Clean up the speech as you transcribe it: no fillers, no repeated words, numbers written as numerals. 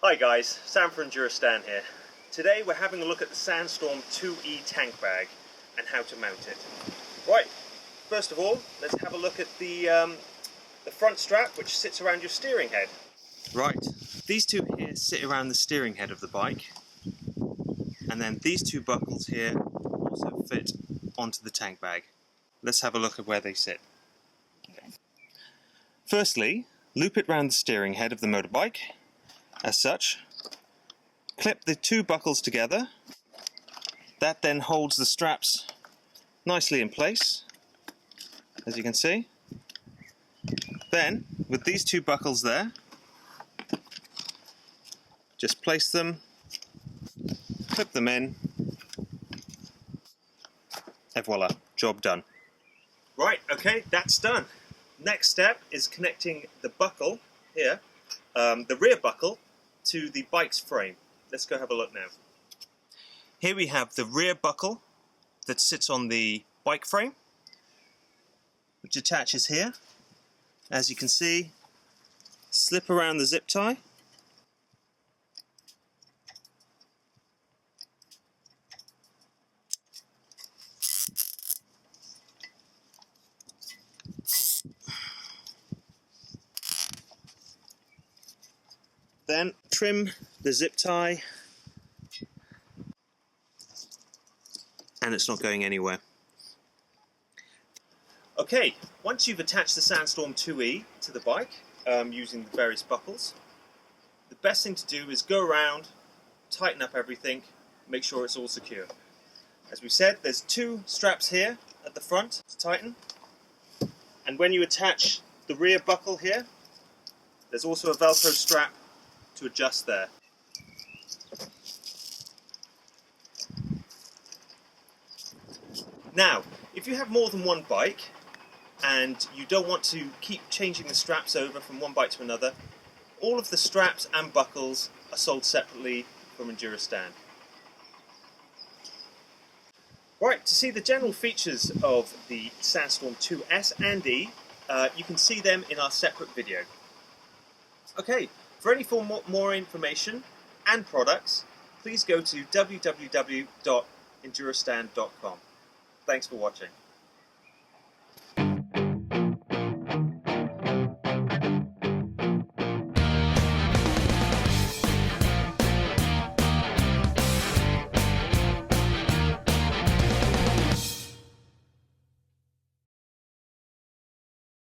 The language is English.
Hi guys, Sam from Enduristan here. Today we're having a look at the Sandstorm 2E tank bag and how to mount it. Right, first of all, let's have a look at the front strap which sits around your steering head. Right, these two here sit around the steering head of the bike, and then these two buckles here also fit onto the tank bag. Let's have a look at where they sit. Okay. Firstly, loop it round the steering head of the motorbike. As such, clip the two buckles together. That then holds the straps nicely in place, as you can see. Then, with these two buckles there, just place them, clip them in, and voila, job done. Right, okay, that's done. Next step is connecting the buckle here, the rear buckle, to the bike's frame. Let's go have a look now. Here we have the rear buckle that sits on the bike frame, which attaches here. As you can see, slip around the zip tie. Then trim the zip tie, and it's not going anywhere. Okay, once you've attached the Sandstorm 2E to the bike using the various buckles, the best thing to do is go around, tighten up everything, make sure it's all secure. As we said, there's two straps here at the front to tighten, and when you attach the rear buckle here, there's also a Velcro strap to adjust there. Now, if you have more than one bike and you don't want to keep changing the straps over from one bike to another, all of the straps and buckles are sold separately from Enduristan. Right, to see the general features of the Sandstorm 2S and E, you can see them in our separate video. Okay, for any more information and products, please go to www.enduristan.com. Thanks for watching.